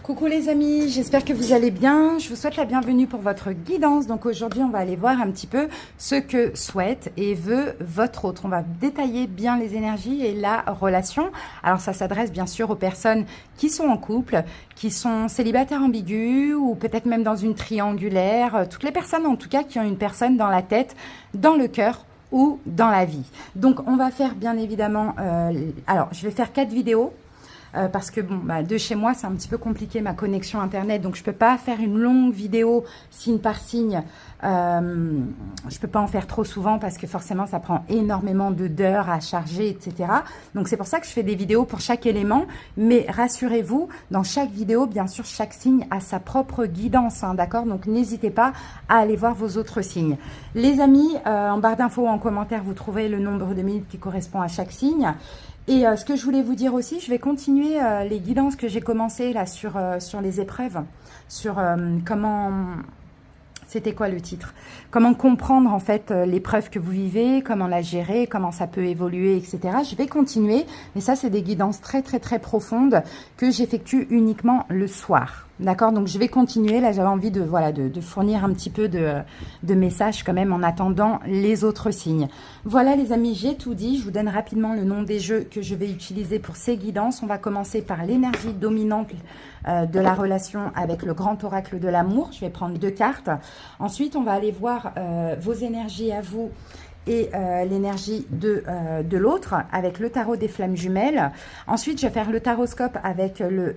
Coucou les amis, j'espère que vous allez bien. Je vous souhaite la bienvenue pour votre guidance. Donc aujourd'hui, on va aller voir un petit peu ce que souhaite et veut votre autre. On va détailler bien les énergies et la relation. Alors ça s'adresse bien sûr aux personnes qui sont en couple, qui sont célibataires ambigus ou peut-être même dans une triangulaire. Toutes les personnes en tout cas qui ont une personne dans la tête, dans le cœur ou dans la vie. Donc on va faire bien évidemment, alors je vais faire 4 vidéos. Parce que bon, de chez moi, c'est un petit peu compliqué ma connexion internet, donc je peux pas faire une longue vidéo signe par signe. Je peux pas en faire trop souvent parce que forcément, ça prend énormément d'heures à charger, etc. Donc c'est pour ça que je fais des vidéos pour chaque élément. Mais rassurez-vous, dans chaque vidéo, bien sûr, chaque signe a sa propre guidance, hein, d'accord? Donc n'hésitez pas à aller voir vos autres signes. Les amis, en barre d'infos ou en commentaire, vous trouverez le nombre de minutes qui correspond à chaque signe. Et ce que je voulais vous dire aussi, je vais continuer les guidances que j'ai commencé là sur les épreuves, sur comment... C'était quoi le titre? Comment comprendre en fait l'épreuve que vous vivez, comment la gérer, comment ça peut évoluer, etc. Je vais continuer, mais ça c'est des guidances très très très profondes que j'effectue uniquement le soir. D'accord, donc je vais continuer. Là, j'avais envie de fournir un petit peu de messages quand même en attendant les autres signes. Voilà les amis, j'ai tout dit. Je vous donne rapidement le nom des jeux que je vais utiliser pour ces guidances. On va commencer par l'énergie dominante de la relation avec le grand oracle de l'amour. Je vais prendre 2 cartes. Ensuite, on va aller voir vos énergies à vous et l'énergie de l'autre avec le tarot des flammes jumelles. Ensuite, je vais faire le taroscope avec le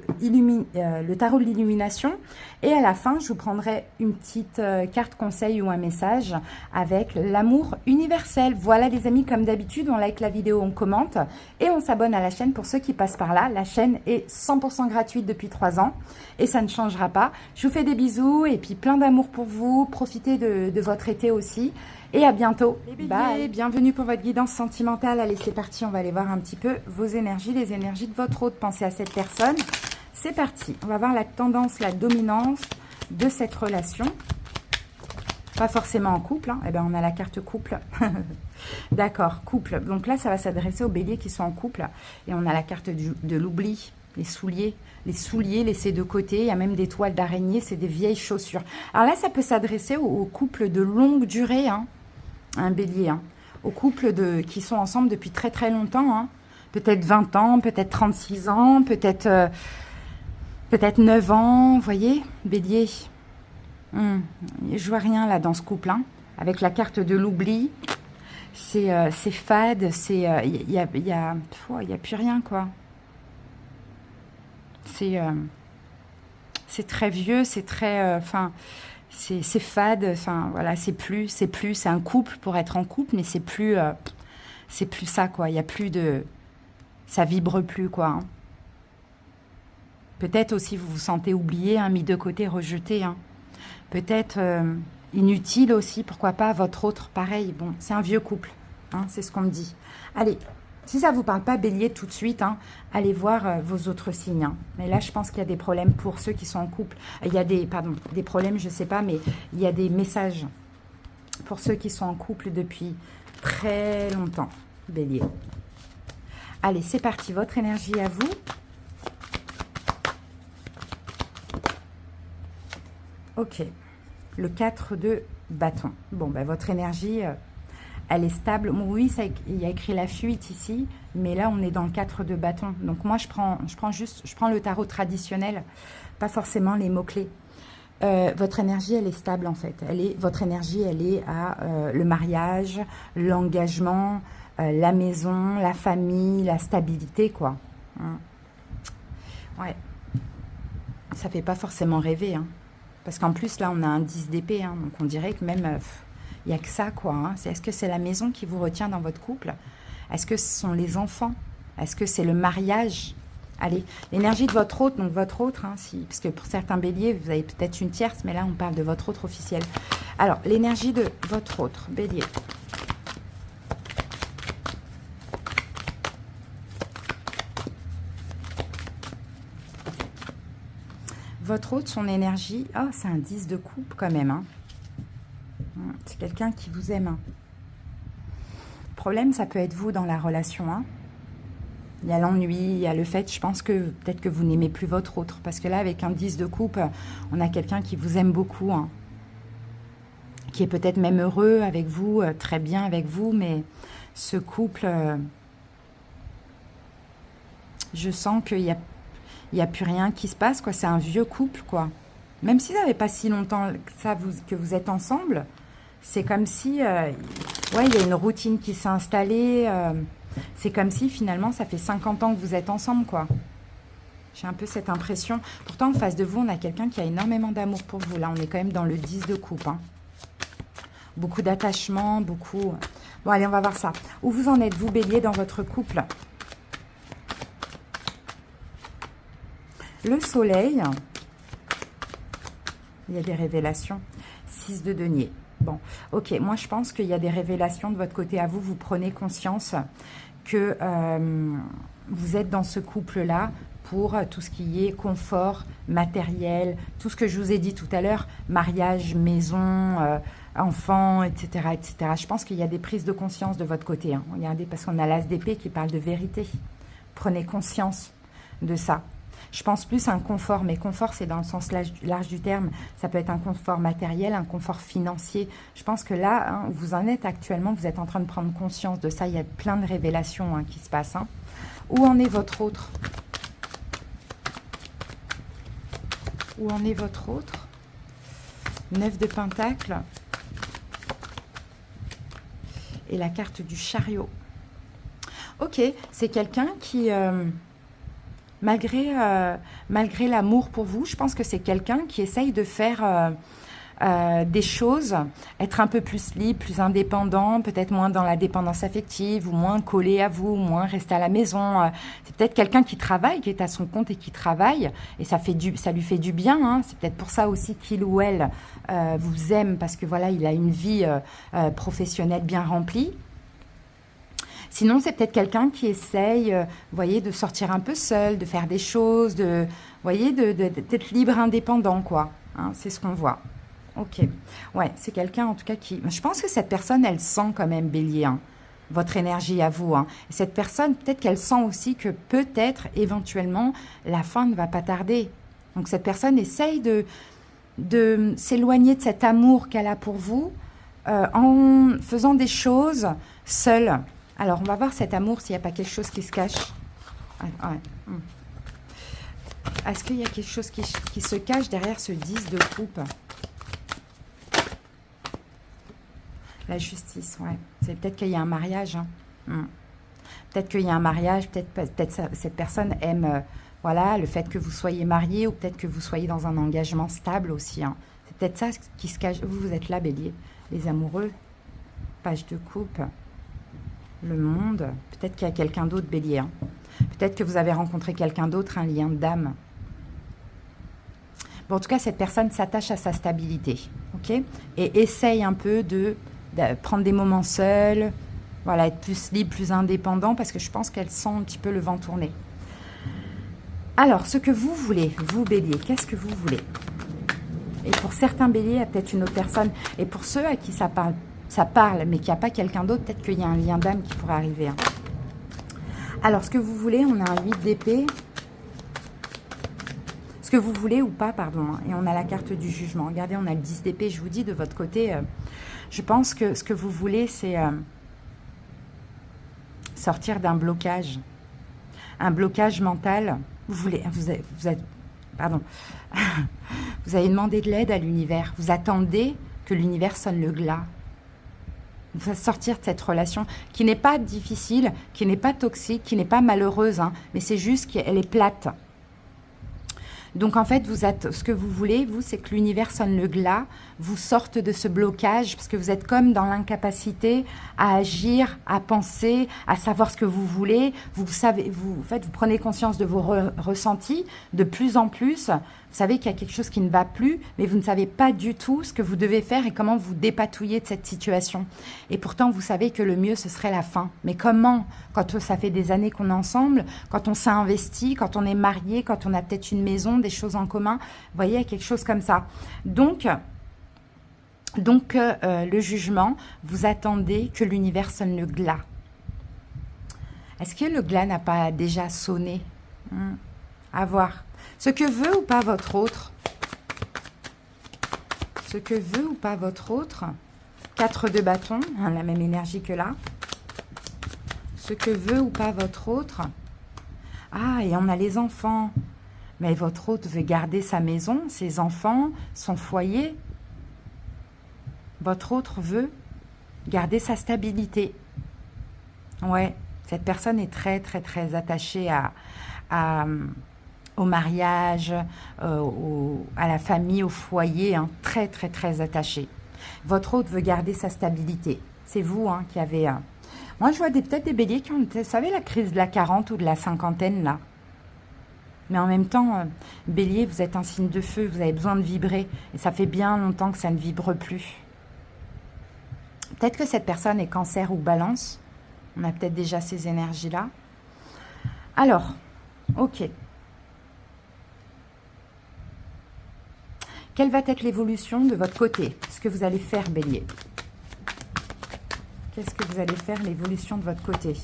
tarot de l'illumination. Et à la fin, je vous prendrai une petite carte conseil ou un message avec l'amour universel. Voilà les amis, comme d'habitude, on like la vidéo, on commente et on s'abonne à la chaîne pour ceux qui passent par là. La chaîne est 100% gratuite depuis 3 ans et ça ne changera pas. Je vous fais des bisous et puis plein d'amour pour vous. Profitez de votre été aussi. Et à bientôt. Bye. Bienvenue pour votre guidance sentimentale. Allez, c'est parti. On va aller voir un petit peu vos énergies, les énergies de votre autre. Pensez à cette personne. C'est parti. On va voir la tendance, la dominance de cette relation. Pas forcément en couple. Hein. Eh bien, on a la carte couple. D'accord, couple. Donc là, ça va s'adresser aux béliers qui sont en couple. Et on a la carte de l'oubli. Les souliers laissés de côté. Il y a même des toiles d'araignée. C'est des vieilles chaussures. Alors là, ça peut s'adresser aux couples de longue durée. Hein. Un bélier, hein, aux couples qui sont ensemble depuis très très longtemps, hein, peut-être 20 ans, peut-être 36 ans, peut-être 9 ans, vous voyez, bélier. Je vois rien là dans ce couple, hein, avec la carte de l'oubli, c'est fade, il y a plus rien quoi. C'est très vieux, c'est très, c'est fade, enfin voilà, c'est un couple pour être en couple, mais c'est plus ça quoi, il y a plus de, ça vibre plus quoi. Hein. Peut-être aussi vous vous sentez oublié, hein, mis de côté, rejeté, hein. Peut-être inutile aussi, pourquoi pas votre autre, pareil, bon, c'est un vieux couple, hein, c'est ce qu'on me dit. Allez. Si ça ne vous parle pas bélier tout de suite, hein, allez voir vos autres signes. Hein. Mais là, je pense qu'il y a des problèmes pour ceux qui sont en couple. Il y a des problèmes, je ne sais pas, mais il y a des messages pour ceux qui sont en couple depuis très longtemps, bélier. Allez, c'est parti, votre énergie à vous. Ok, le 4 de bâton. Bon, ben, votre énergie... elle est stable. Oui, il y a écrit la fuite ici, mais là, on est dans le 4 de bâton. Donc, moi, je prends le tarot traditionnel, pas forcément les mots-clés. Votre énergie, elle est stable, en fait. Votre énergie, elle est à le mariage, l'engagement, la maison, la famille, la stabilité, quoi. Ouais. Ça fait pas forcément rêver, hein. Parce qu'en plus, là, on a un 10 d'épée, hein, donc on dirait que même... il n'y a que ça, quoi. Hein. Est-ce que c'est la maison qui vous retient dans votre couple? Est-ce que ce sont les enfants? Est-ce que c'est le mariage? Allez, l'énergie de votre autre, donc votre autre, hein, parce que pour certains béliers, vous avez peut-être une tierce, mais là, on parle de votre autre officiel. Alors, l'énergie de votre autre, bélier. Votre autre, son énergie, oh, c'est un 10 de coupe quand même, hein. C'est quelqu'un qui vous aime. Le problème, ça peut être vous dans la relation. Hein. Il y a l'ennui, il y a le fait, je pense que peut-être que vous n'aimez plus votre autre. Parce que là, avec un 10 de coupe, on a quelqu'un qui vous aime beaucoup, hein, qui est peut-être même heureux avec vous, très bien avec vous, mais ce couple, je sens qu'il n'y a plus rien qui se passe, quoi. C'est un vieux couple, quoi. Même si ça n'avait pas si longtemps que vous êtes ensemble, c'est comme si, ouais, il y a une routine qui s'est installée. C'est comme si, finalement, ça fait 50 ans que vous êtes ensemble, quoi. J'ai un peu cette impression. Pourtant, en face de vous, on a quelqu'un qui a énormément d'amour pour vous. Là, on est quand même dans le 10 de coupe, hein. Beaucoup d'attachement, beaucoup... Bon, allez, on va voir ça. Où vous en êtes, vous, Bélier, dans votre couple? Le soleil. Il y a des révélations. 6 de denier. Bon, ok. Moi, je pense qu'il y a des révélations de votre côté à vous. Vous prenez conscience que vous êtes dans ce couple-là pour tout ce qui est confort, matériel, tout ce que je vous ai dit tout à l'heure, mariage, maison, enfants, etc., etc. Je pense qu'il y a des prises de conscience de votre côté, hein. Regardez, parce qu'on a l'as d'épée qui parle de vérité. Prenez conscience de ça. Je pense plus à un confort, mais confort, c'est dans le sens large du terme. Ça peut être un confort matériel, un confort financier. Je pense que là, hein, où vous en êtes actuellement, vous êtes en train de prendre conscience de ça. Il y a plein de révélations, hein, qui se passent, hein. Où en est votre autre? Où en est votre autre? 9 de Pentacles. Et la carte du chariot. Ok, c'est quelqu'un qui... malgré l'amour pour vous, je pense que c'est quelqu'un qui essaye de faire des choses, être un peu plus libre, plus indépendant, peut-être moins dans la dépendance affective, ou moins collé à vous, moins rester à la maison. C'est peut-être quelqu'un qui travaille, qui est à son compte et qui travaille, et ça lui fait du bien, hein. C'est peut-être pour ça aussi qu'il ou elle vous aime, parce que voilà, il a une vie professionnelle bien remplie. Sinon, c'est peut-être quelqu'un qui essaye, vous voyez, de sortir un peu seul, de faire des choses, vous voyez, d'être libre, indépendant, quoi. Hein, c'est ce qu'on voit. Ok. Ouais, c'est quelqu'un, en tout cas, qui... Je pense que cette personne, elle sent quand même, Bélier, hein, votre énergie à vous, hein. Et cette personne, peut-être qu'elle sent aussi que peut-être, éventuellement, la fin ne va pas tarder. Donc, cette personne essaye de s'éloigner de cet amour qu'elle a pour vous en faisant des choses seule. Alors, on va voir cet amour, s'il n'y a pas quelque chose qui se cache. Ah, ouais. Est-ce qu'il y a quelque chose qui se cache derrière ce 10 de coupe? La justice, ouais. C'est peut-être qu'il y a un mariage, hein. Peut-être qu'il y a un mariage, peut-être cette personne aime voilà, le fait que vous soyez marié, ou peut-être que vous soyez dans un engagement stable aussi, hein. C'est peut-être ça qui se cache. Vous êtes là, Bélier, les amoureux. Page de coupe. Le monde, peut-être qu'il y a quelqu'un d'autre, Bélier, hein. Peut-être que vous avez rencontré quelqu'un d'autre, un lien d'âme. Bon, en tout cas, cette personne s'attache à sa stabilité, ok, et essaye un peu de prendre des moments seuls, voilà, être plus libre, plus indépendant, parce que je pense qu'elle sent un petit peu le vent tourner. Alors, ce que vous voulez, vous, Bélier, qu'est-ce que vous voulez? Et pour certains Béliers, il y a peut-être une autre personne, et pour ceux à qui ça parle, mais qu'il n'y a pas quelqu'un d'autre, peut-être qu'il y a un lien d'âme qui pourrait arriver, hein. Alors, ce que vous voulez, on a un 8 d'épée. Ce que vous voulez ou pas, pardon, hein, et on a la carte du jugement. Regardez, on a le 10 d'épée, je vous dis, de votre côté, je pense que ce que vous voulez, c'est sortir d'un blocage. Un blocage mental. Vous avez demandé de l'aide à l'univers. Vous attendez que l'univers sonne le glas. Vous sortir de cette relation qui n'est pas difficile, qui n'est pas toxique, qui n'est pas malheureuse, hein, mais c'est juste qu'elle est plate. Donc, en fait, ce que vous voulez, vous, c'est que l'univers sonne le glas, vous sorte de ce blocage, parce que vous êtes comme dans l'incapacité à agir, à penser, à savoir ce que vous voulez. Vous prenez conscience de vos ressentis de plus en plus. Vous savez qu'il y a quelque chose qui ne va plus, mais vous ne savez pas du tout ce que vous devez faire et comment vous dépatouiller de cette situation. Et pourtant, vous savez que le mieux, ce serait la fin. Mais comment? Quand ça fait des années qu'on est ensemble, quand on s'est investi, quand on est marié, quand on a peut-être une maison, des choses en commun, vous voyez, il y a quelque chose comme ça. Donc le jugement, vous attendez que l'univers sonne le glas. Est-ce que le glas n'a pas déjà sonné? À voir. Ce que veut ou pas votre autre. Ce que veut ou pas votre autre. 4 de bâton, hein, la même énergie que là. Ce que veut ou pas votre autre. Ah, et on a les enfants. Mais votre autre veut garder sa maison, ses enfants, son foyer. Votre autre veut garder sa stabilité. Ouais, cette personne est très, très, très attachée au mariage, à la famille, au foyer. Hein, très, très, très attachée. Votre autre veut garder sa stabilité. C'est vous hein, qui avez... Moi, je vois peut-être des béliers qui ont, vous savez, la crise de la 40 ou de la cinquantaine, là. Mais en même temps, bélier, vous êtes un signe de feu, vous avez besoin de vibrer. Et ça fait bien longtemps que ça ne vibre plus. Peut-être que cette personne est cancer ou balance. On a peut-être déjà ces énergies-là. Alors, ok. Quelle va être l'évolution de votre côté? Ce que vous allez faire, bélier. Qu'est-ce que vous allez faire, l'évolution de votre côté?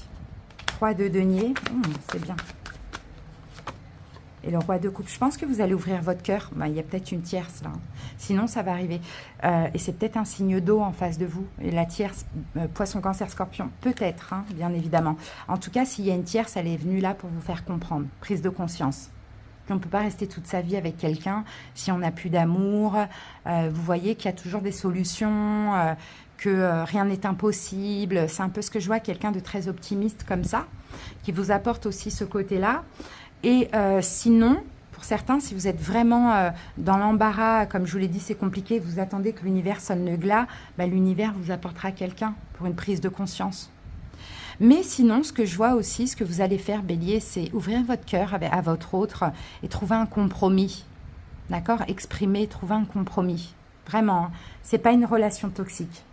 3 de denier, c'est bien. Et le roi de coupe, je pense que vous allez ouvrir votre cœur. Ben, il y a peut-être une tierce là. Sinon, ça va arriver. Et c'est peut-être un signe d'eau en face de vous. Et la tierce, poisson, cancer, scorpion, peut-être, hein, bien évidemment. En tout cas, s'il y a une tierce, elle est venue là pour vous faire comprendre. Prise de conscience. On ne peut pas rester toute sa vie avec quelqu'un si on n'a plus d'amour. Vous voyez qu'il y a toujours des solutions, que rien n'est impossible. C'est un peu ce que je vois, quelqu'un de très optimiste comme ça, qui vous apporte aussi ce côté-là. Et sinon, pour certains, si vous êtes vraiment dans l'embarras, comme je vous l'ai dit, c'est compliqué, vous attendez que l'univers sonne le glas, bah, l'univers vous apportera quelqu'un pour une prise de conscience. Mais sinon, ce que je vois aussi, ce que vous allez faire, bélier, c'est ouvrir votre cœur à votre autre et trouver un compromis. D'accord? Exprimer, trouver un compromis. Vraiment, hein, c'est pas une relation toxique.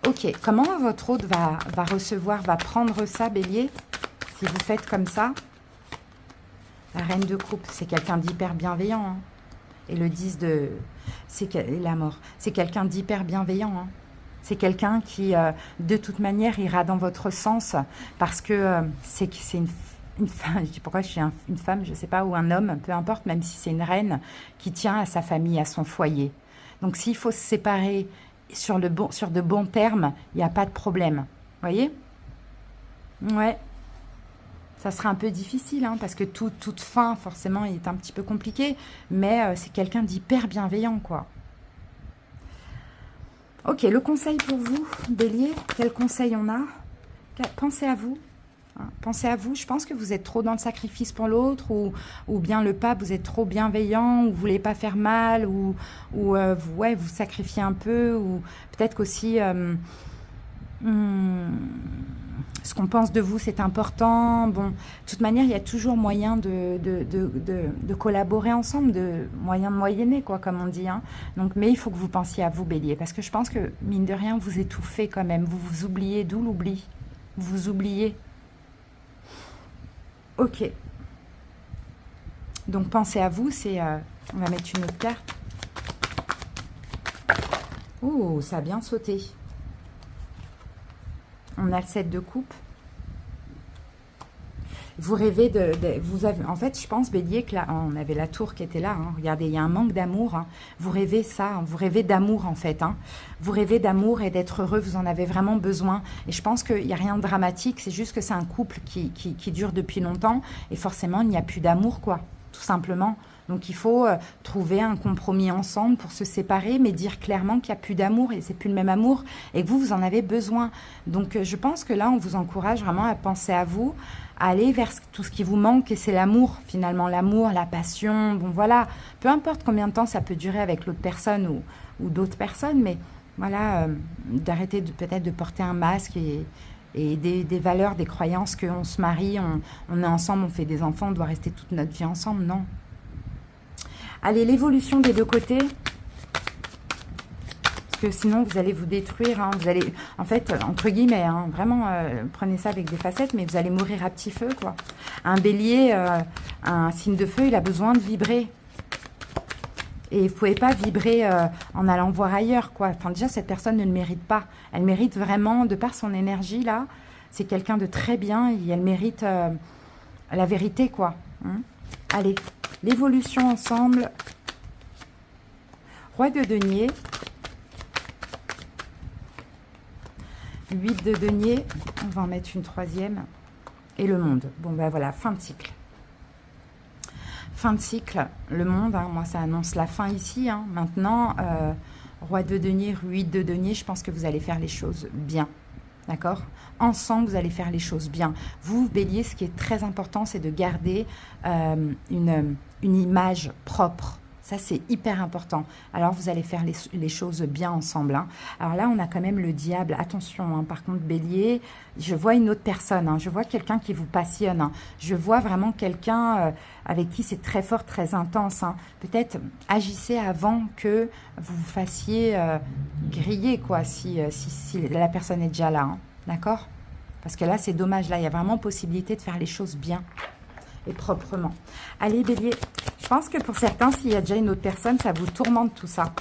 Ok, comment votre autre va recevoir, va prendre ça, bélier? Si vous faites comme ça, la reine de coupe, c'est quelqu'un d'hyper bienveillant. Hein. Et le 10 de... c'est la mort. C'est quelqu'un d'hyper bienveillant. Hein. C'est quelqu'un qui, de toute manière, ira dans votre sens. Parce que c'est une femme, je dis pourquoi je suis une femme, je ne sais pas, ou un homme, peu importe, même si c'est une reine, qui tient à sa famille, à son foyer. Donc s'il faut se séparer sur de bons termes, il n'y a pas de problème. Vous voyez? Ouais. Ça sera un peu difficile, hein, parce que toute fin, forcément, il est un petit peu compliqué. Mais c'est quelqu'un d'hyper bienveillant, quoi. Ok, le conseil pour vous, bélier, quel conseil on a? Pensez à vous. Hein, pensez à vous. Je pense que vous êtes trop dans le sacrifice pour l'autre, ou bien le pape, vous êtes trop bienveillant, ou vous ne voulez pas faire mal, ou vous sacrifiez un peu, ou peut-être qu'aussi... ce qu'on pense de vous, c'est important. Bon, de toute manière, il y a toujours moyen de collaborer ensemble, moyen de moyenner, quoi, comme on dit. Hein. Donc, mais il faut que vous pensiez à vous, bélier, parce que je pense que, mine de rien, vous étouffez quand même. Vous vous oubliez, d'où l'oubli. Vous vous oubliez. Ok. Donc, pensez à vous, c'est... on va mettre une autre carte. Oh, ça a bien sauté. On a le 7 de coupe. Vous rêvez vous avez, en fait, je pense, bélier, que là, on avait la tour qui était là. Hein, regardez, il y a un manque d'amour. Hein. Vous rêvez ça. Hein, vous rêvez d'amour, en fait. Hein. Vous rêvez d'amour et d'être heureux. Vous en avez vraiment besoin. Et je pense qu'il n'y a rien de dramatique. C'est juste que c'est un couple qui dure depuis longtemps. Et forcément, il n'y a plus d'amour, quoi. Tout simplement. Donc, il faut trouver un compromis ensemble pour se séparer, mais dire clairement qu'il n'y a plus d'amour et c'est plus le même amour et que vous en avez besoin. Donc, je pense que là, on vous encourage vraiment à penser à vous, à aller vers tout ce qui vous manque et c'est l'amour, finalement. L'amour, la passion, bon, voilà. Peu importe combien de temps ça peut durer avec l'autre personne ou d'autres personnes, mais voilà, d'arrêter peut-être de porter un masque et des valeurs, des croyances qu'on se marie, on est ensemble, on fait des enfants, on doit rester toute notre vie ensemble, non. Allez, l'évolution des deux côtés, parce que sinon vous allez vous détruire, hein, vous allez, en fait, entre guillemets, hein, vraiment, prenez ça avec des facettes, mais vous allez mourir à petit feu, quoi. Un bélier, un signe de feu, il a besoin de vibrer. Et vous ne pouvez pas vibrer en allant voir ailleurs, quoi. Enfin, déjà, cette personne ne le mérite pas. Elle mérite vraiment, de par son énergie, là, C'est quelqu'un de très bien et elle mérite la vérité, quoi. Allez, l'évolution ensemble. Roi de denier. 8 de denier. On va en mettre une troisième. Et le monde. Bon, ben voilà, fin de cycle. Fin de cycle, le monde. Hein, moi, ça annonce la fin ici. Hein. Maintenant, roi de denier, 8 de denier, je pense que vous allez faire les choses bien. D'accord? Ensemble, vous allez faire les choses bien. Vous, Bélier, ce qui est très important, c'est de garder une image propre. Ça, c'est hyper important. Alors, vous allez faire les choses bien ensemble. Hein. Alors là, on a quand même le diable. Attention, hein. Par contre, Bélier, je vois une autre personne. Hein. Je vois quelqu'un qui vous passionne. Hein. Je vois vraiment quelqu'un avec qui c'est très fort, très intense. Hein. Peut-être agissez avant que vous vous fassiez griller, quoi, si la personne est déjà là. Hein. D'accord? Parce que là, c'est dommage. Là, il y a vraiment possibilité de faire les choses bien et proprement. Allez, Bélier. Je pense que pour certains, s'il y a déjà une autre personne, ça vous tourmente tout ça.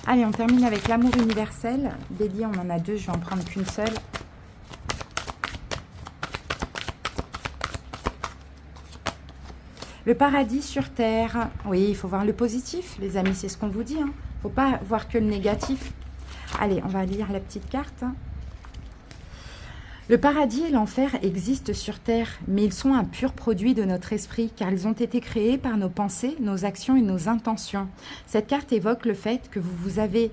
Allez, on termine avec l'amour universel. Bélier, on en a deux, je vais en prendre qu'une seule. Le paradis sur terre. Oui, il faut voir le positif, les amis, c'est ce qu'on vous dit. Il ne faut pas voir que le négatif. Allez, on va lire la petite carte. Le paradis et l'enfer existent sur Terre, mais ils sont un pur produit de notre esprit, car ils ont été créés par nos pensées, nos actions et nos intentions. Cette carte évoque le fait que vous avez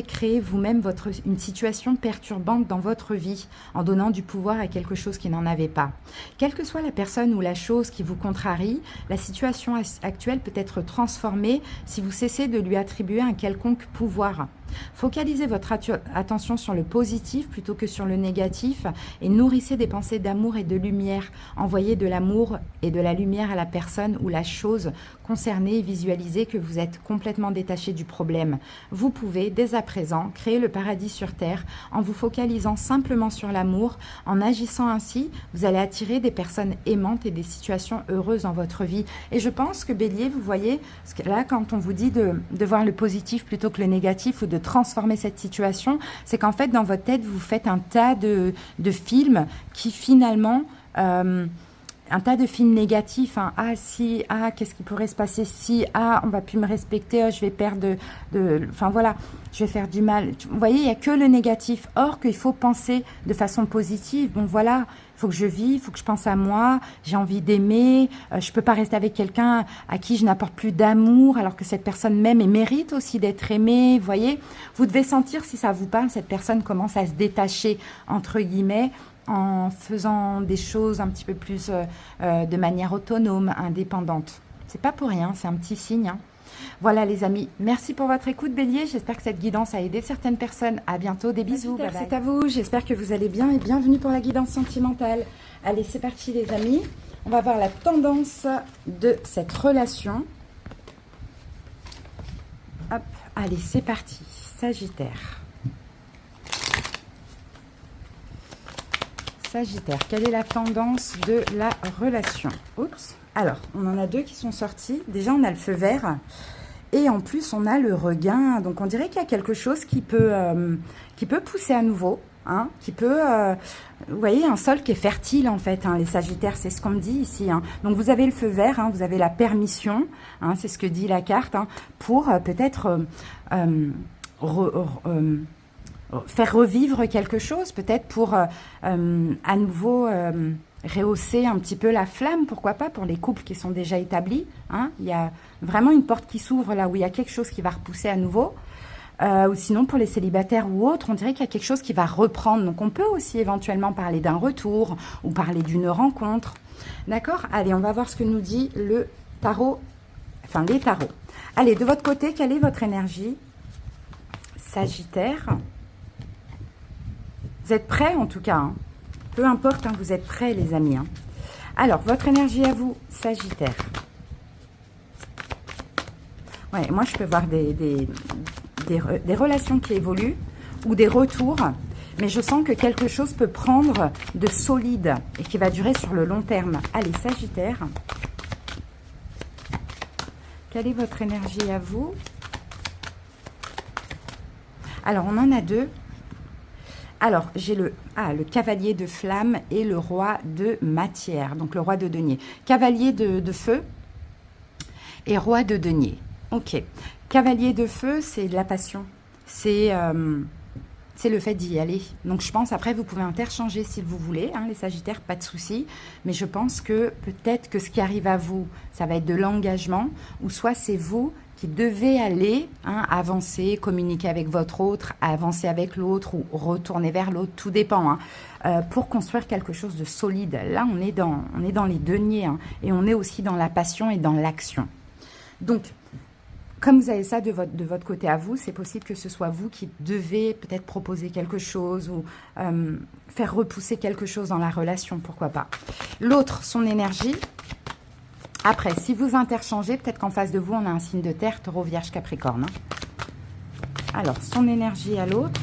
créé vous-même une situation perturbante dans votre vie, en donnant du pouvoir à quelque chose qui n'en avait pas. Quelle que soit la personne ou la chose qui vous contrarie, la situation actuelle peut être transformée si vous cessez de lui attribuer un quelconque pouvoir. Focalisez votre attention sur le positif plutôt que sur le négatif et nourrissez des pensées d'amour et de lumière. Envoyez de l'amour et de la lumière à la personne ou la chose concernée et visualisez que vous êtes complètement détaché du problème. Vous pouvez, dès à présent, créer le paradis sur Terre en vous focalisant simplement sur l'amour. En agissant ainsi, vous allez attirer des personnes aimantes et des situations heureuses dans votre vie. Et je pense que Bélier, vous voyez, parce que là, quand on vous dit de voir le positif plutôt que le négatif ou de transformer cette situation, c'est qu'en fait, dans votre tête, vous faites un tas de films qui finalement... un tas de films négatifs, hein. Ah si, ah qu'est-ce qui pourrait se passer si, ah on va plus me respecter, oh, je vais perdre enfin voilà, je vais faire du mal. Vous voyez, il n'y a que le négatif. Or qu'il faut penser de façon positive. Bon voilà, il faut que je vive, il faut que je pense à moi, j'ai envie d'aimer, je peux pas rester avec quelqu'un à qui je n'apporte plus d'amour alors que cette personne m'aime et mérite aussi d'être aimée. Vous voyez, vous devez sentir si ça vous parle, cette personne commence à se détacher entre guillemets, en faisant des choses un petit peu plus de manière autonome, indépendante. C'est pas pour rien, c'est un petit signe. Hein. Voilà les amis, merci pour votre écoute Bélier. J'espère que cette guidance a aidé certaines personnes. À bientôt, des bisous. C'est à vous, j'espère que vous allez bien et bienvenue pour la guidance sentimentale. Allez, c'est parti les amis. On va voir la tendance de cette relation. Hop, allez, c'est parti. Sagittaire. Sagittaire, quelle est la tendance de la relation? Oups. Alors, on en a deux qui sont sortis. Déjà, on a le feu vert. Et en plus, on a le regain. Donc, on dirait qu'il y a quelque chose qui peut pousser à nouveau. Hein, qui peut... vous voyez, un sol qui est fertile, en fait. Hein, les Sagittaires, c'est ce qu'on me dit ici. Hein. Donc, vous avez le feu vert. Hein, vous avez la permission. Hein, c'est ce que dit la carte. Hein, pour peut-être... faire revivre quelque chose, peut-être pour à nouveau rehausser un petit peu la flamme, pourquoi pas, pour les couples qui sont déjà établis. Hein. Il y a vraiment une porte qui s'ouvre là où il y a quelque chose qui va repousser à nouveau. Ou sinon, pour les célibataires ou autres, on dirait qu'il y a quelque chose qui va reprendre. Donc, on peut aussi éventuellement parler d'un retour ou parler d'une rencontre. D'accord? Allez, on va voir ce que nous dit le tarot, enfin les tarots. Allez, de votre côté, quelle est votre énergie? Sagittaire. Vous êtes prêts en tout cas, hein. Peu importe, hein, vous êtes prêts les amis. Hein. Alors, votre énergie à vous, Sagittaire. Ouais, moi je peux voir des relations qui évoluent ou des retours, mais je sens que quelque chose peut prendre de solide et qui va durer sur le long terme. Allez, Sagittaire. Quelle est votre énergie à vous? Alors, on en a deux. Alors, j'ai le cavalier de flamme et le roi de matière. Donc, le roi de denier. Cavalier de feu et roi de denier. Ok. Cavalier de feu, c'est de la passion. C'est le fait d'y aller. Donc, je pense, après, vous pouvez interchanger si vous voulez, hein, les Sagittaires, pas de souci. Mais je pense que peut-être que ce qui arrive à vous, ça va être de l'engagement, ou soit c'est vous qui devez aller, hein, avancer, communiquer avec votre autre, avancer avec l'autre ou retourner vers l'autre, tout dépend, hein, pour construire quelque chose de solide. Là, on est dans les deniers, hein, et on est aussi dans la passion et dans l'action. Donc, comme vous avez ça de votre côté à vous, c'est possible que ce soit vous qui devez peut-être proposer quelque chose ou faire repousser quelque chose dans la relation, pourquoi pas. L'autre, son énergie. Après, si vous interchangez, peut-être qu'en face de vous, on a un signe de terre, taureau, vierge, capricorne. Hein. Alors, son énergie à l'autre.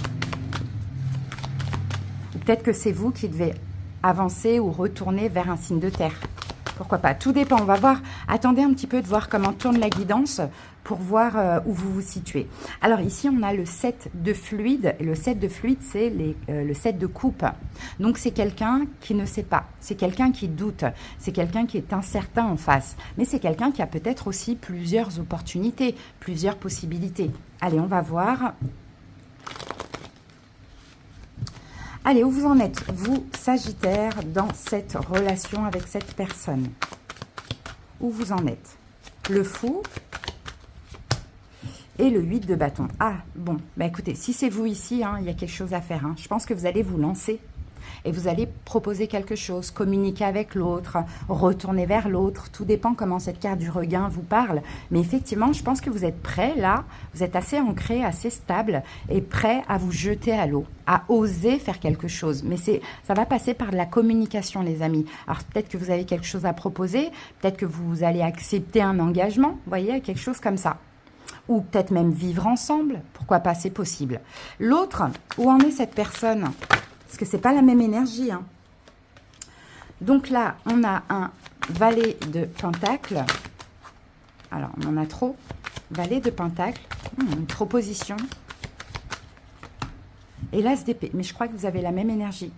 Ou peut-être que c'est vous qui devez avancer ou retourner vers un signe de terre. Pourquoi pas? Tout dépend. On va voir. Attendez un petit peu de voir comment tourne la guidance pour voir où vous vous situez. Alors ici, on a le 7 de fluide. Et le 7 de fluide, c'est le 7 de coupe. Donc, c'est quelqu'un qui ne sait pas. C'est quelqu'un qui doute. C'est quelqu'un qui est incertain en face. Mais c'est quelqu'un qui a peut-être aussi plusieurs opportunités, plusieurs possibilités. Allez, on va voir. Allez, où vous en êtes, vous, Sagittaire, dans cette relation avec cette personne? Où vous en êtes? Le fou et le 8 de bâton. Ah, bon, bah écoutez, si c'est vous ici, hein, il y a quelque chose à faire. Hein. Je pense que vous allez vous lancer et vous allez proposer quelque chose, communiquer avec l'autre, retourner vers l'autre. Tout dépend comment cette carte du regain vous parle. Mais effectivement, je pense que vous êtes prêt là, vous êtes assez ancré, assez stable et prêt à vous jeter à l'eau, à oser faire quelque chose. Mais ça va passer par de la communication, les amis. Alors peut-être que vous avez quelque chose à proposer, peut-être que vous allez accepter un engagement, vous voyez, quelque chose comme ça. Ou peut-être même vivre ensemble, pourquoi pas, c'est possible. L'autre, où en est cette personne ? Parce que c'est pas la même énergie. Hein. Donc là, on a un valet de pentacle. Alors, on en a trop. Valet de pentacle. Une proposition. Et l'as d'épée. Mais je crois que vous avez la même énergie.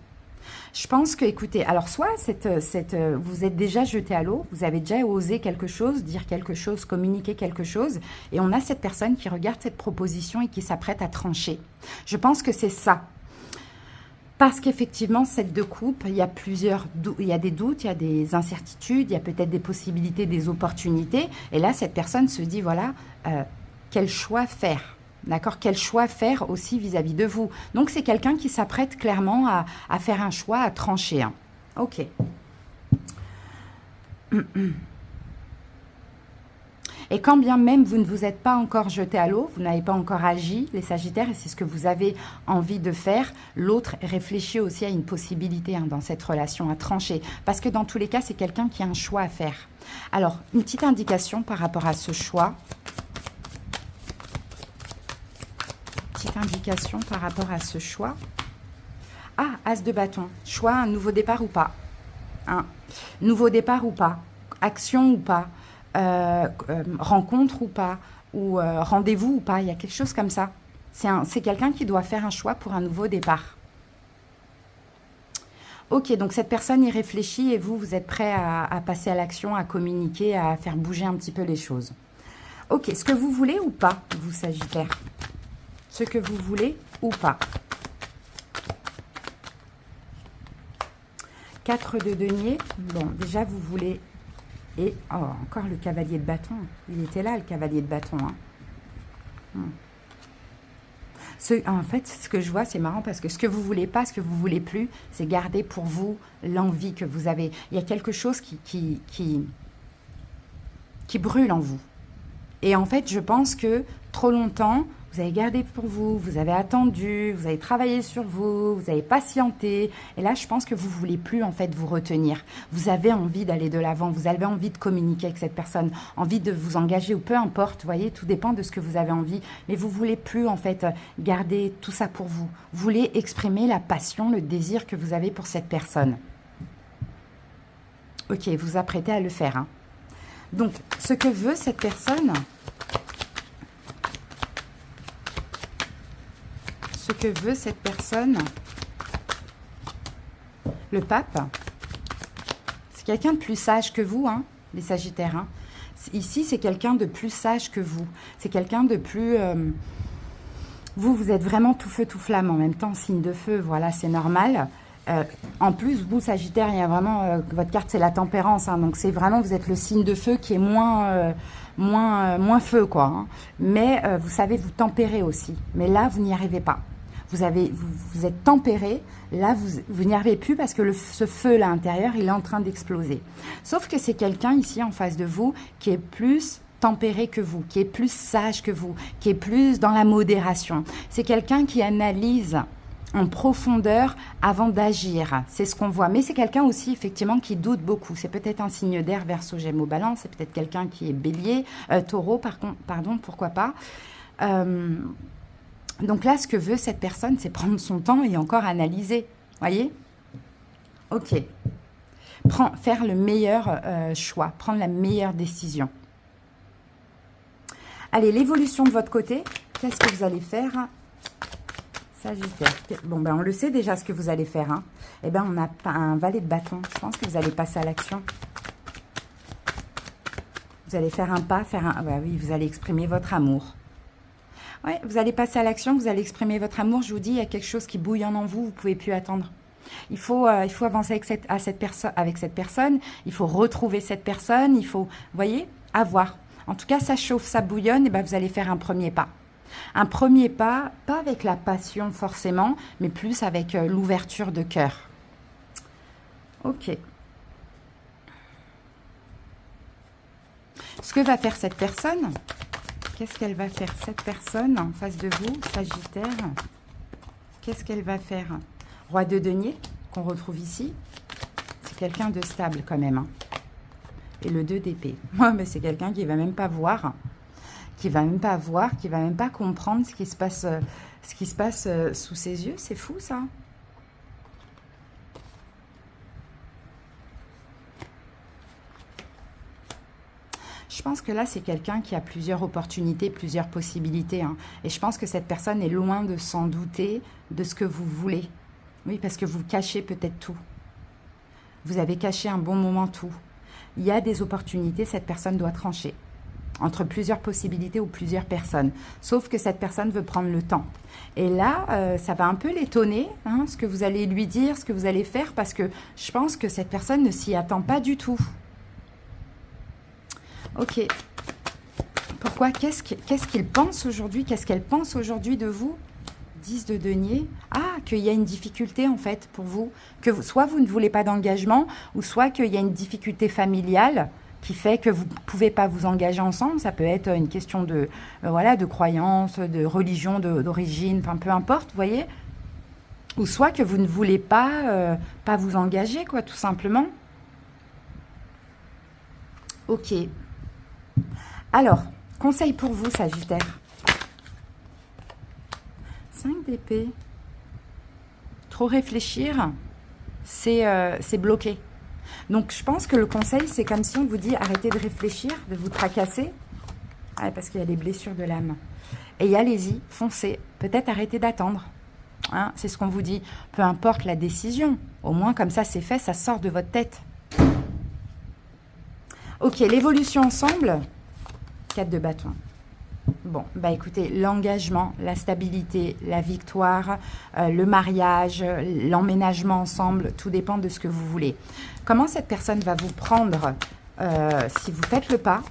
Je pense que, écoutez, alors soit vous êtes déjà jeté à l'eau, vous avez déjà osé quelque chose, dire quelque chose, communiquer quelque chose, et on a cette personne qui regarde cette proposition et qui s'apprête à trancher. Je pense que c'est ça. Parce qu'effectivement, cette de coupe, il y a des doutes, il y a des incertitudes, il y a peut-être des possibilités, des opportunités. Et là, cette personne se dit, voilà, quel choix faire ? D'accord? Quel choix faire aussi vis-à-vis de vous? Donc, c'est quelqu'un qui s'apprête clairement à faire un choix, à trancher. Hein. Ok. Et quand bien même vous ne vous êtes pas encore jeté à l'eau, vous n'avez pas encore agi, les Sagittaires, et c'est ce que vous avez envie de faire, l'autre réfléchit aussi à une possibilité hein, dans cette relation, à trancher. Parce que dans tous les cas, c'est quelqu'un qui a un choix à faire. Alors, une petite indication par rapport à ce choix. Petite indication par rapport à ce choix. Ah, As de bâton. Choix, un nouveau départ ou pas. Un nouveau départ ou pas. Action ou pas. Rencontre ou pas, ou rendez-vous ou pas, il y a quelque chose comme ça. C'est quelqu'un qui doit faire un choix pour un nouveau départ. Ok, donc cette personne y réfléchit et vous êtes prêt à passer à l'action, à communiquer, à faire bouger un petit peu les choses. Ok, ce que vous voulez ou pas, vous Sagittaire? Ce que vous voulez ou pas? 4 de denier. Bon, déjà vous voulez... Et oh, encore le cavalier de bâton. Il était là, le cavalier de bâton. Hein. En fait, ce que je vois, c'est marrant parce que ce que vous voulez pas, ce que vous voulez plus, c'est garder pour vous l'envie que vous avez. Il y a quelque chose qui brûle en vous. Et en fait, je pense que trop longtemps, vous avez gardé pour vous, vous avez attendu, vous avez travaillé sur vous, vous avez patienté. Et là, je pense que vous ne voulez plus en fait vous retenir. Vous avez envie d'aller de l'avant, vous avez envie de communiquer avec cette personne, envie de vous engager ou peu importe, vous voyez, tout dépend de ce que vous avez envie. Mais vous ne voulez plus en fait garder tout ça pour vous. Vous voulez exprimer la passion, le désir que vous avez pour cette personne. Ok, vous vous apprêtez à le faire. Hein. Donc, ce que veut cette personne... Ce que veut cette personne, Le pape, c'est quelqu'un de plus sage que vous, hein, les Sagittaires. Hein. Ici, c'est quelqu'un de plus sage que vous. C'est quelqu'un de plus... vous êtes vraiment tout feu, tout flamme en même temps, signe de feu, voilà, c'est normal. En plus, vous, Sagittaire, il y a vraiment... votre carte, c'est la tempérance, hein, donc c'est vraiment, vous êtes le signe de feu qui est moins feu, quoi. Hein. Mais vous savez vous tempérer aussi. Mais là, vous n'y arrivez pas. Vous êtes tempéré, là, vous n'y arrivez plus parce que ce feu-là à l'intérieur, il est en train d'exploser. Sauf que c'est quelqu'un ici, en face de vous, qui est plus tempéré que vous, qui est plus sage que vous, qui est plus dans la modération. C'est quelqu'un qui analyse en profondeur avant d'agir. C'est ce qu'on voit. Mais c'est quelqu'un aussi, effectivement, qui doute beaucoup. C'est peut-être un signe d'air, Verseau, Gémeaux, Balance. C'est peut-être quelqu'un qui est Bélier, Taureau, pardon, pourquoi pas. Donc là, ce que veut cette personne, c'est prendre son temps et encore analyser. Voyez? Ok. Faire le meilleur choix, prendre la meilleure décision. Allez, l'évolution de votre côté, qu'est-ce que vous allez faire, Sagittaire? Bon, ben on le sait déjà ce que vous allez faire. Hein. Eh ben, on a un valet de bâton. Je pense que vous allez passer à l'action. Vous allez faire un pas, bah oui, vous allez exprimer votre amour. Ouais, vous allez passer à l'action, vous allez exprimer votre amour. Je vous dis, il y a quelque chose qui bouillonne en vous, vous ne pouvez plus attendre. Il faut avancer avec cette personne, il faut retrouver cette personne, il faut, vous voyez, avoir. En tout cas, ça chauffe, ça bouillonne, et ben vous allez faire un premier pas. Un premier pas, pas avec la passion forcément, mais plus avec l'ouverture de cœur. Ok. Ce que va faire cette personne... Qu'est-ce qu'elle va faire, cette personne, en face de vous, Sagittaire? Qu'est-ce qu'elle va faire? Roi de denier, qu'on retrouve ici. C'est quelqu'un de stable, quand même. Hein. Et le 2 d'épée. Ouais, mais c'est quelqu'un qui ne va même pas voir. Qui ne va même pas comprendre ce qui se passe sous ses yeux. C'est fou, ça. Je pense que là, c'est quelqu'un qui a plusieurs opportunités, plusieurs possibilités. Hein. Et je pense que cette personne est loin de s'en douter de ce que vous voulez. Oui, parce que vous cachez peut-être tout. Vous avez caché un bon moment tout. Il y a des opportunités, cette personne doit trancher entre plusieurs possibilités ou plusieurs personnes. Sauf que cette personne veut prendre le temps. Et là, ça va un peu l'étonner, hein, ce que vous allez lui dire, ce que vous allez faire, parce que je pense que cette personne ne s'y attend pas du tout. Ok. Pourquoi? Qu'est-ce qu'il pense aujourd'hui? Qu'est-ce qu'elle pense aujourd'hui de vous? 10 de denier. Ah, qu'il y a une difficulté en fait pour vous. Soit vous ne voulez pas d'engagement, ou soit qu'il y a une difficulté familiale qui fait que vous ne pouvez pas vous engager ensemble. Ça peut être une question de, voilà, de croyance, de religion, d'origine, enfin peu importe, vous voyez. Ou soit que vous ne voulez pas vous engager, quoi, tout simplement. Ok. Alors, conseil pour vous, Sagittaire. 5 d'épée. Trop réfléchir, c'est bloqué. Donc, je pense que le conseil, c'est comme si on vous dit arrêtez de réfléchir, de vous tracasser. Ah, parce qu'il y a les blessures de l'âme. Et allez-y, foncez. Peut-être arrêtez d'attendre. Hein, c'est ce qu'on vous dit. Peu importe la décision. Au moins, comme ça, c'est fait, ça sort de votre tête. Ok, l'évolution ensemble. 4 de bâton. Bon, bah écoutez, l'engagement, la stabilité, la victoire, le mariage, l'emménagement ensemble, tout dépend de ce que vous voulez. Comment cette personne va vous prendre si vous faites le pas?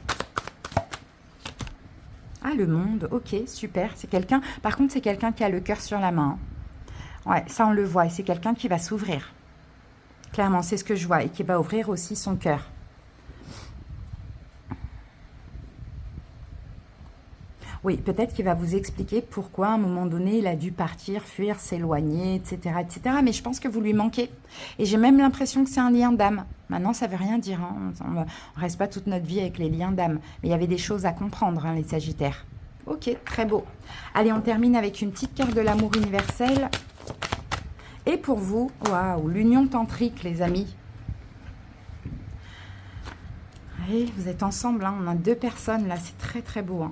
Ah, le monde, ok, super, c'est quelqu'un, par contre c'est quelqu'un qui a le cœur sur la main. Ouais, ça on le voit, et c'est quelqu'un qui va s'ouvrir. Clairement, c'est ce que je vois, et qui va ouvrir aussi son cœur. Oui, peut-être qu'il va vous expliquer pourquoi à un moment donné, il a dû partir, fuir, s'éloigner, etc., etc. Mais je pense que vous lui manquez. Et j'ai même l'impression que c'est un lien d'âme. Maintenant, ça ne veut rien dire. Hein. On ne reste pas toute notre vie avec les liens d'âme. Mais il y avait des choses à comprendre, hein, les Sagittaires. Ok, très beau. Allez, on termine avec une petite carte de l'amour universel. Et pour vous, waouh, l'union tantrique, les amis. Allez, vous êtes ensemble. Hein. On a 2 personnes là. C'est très, très beau. Hein.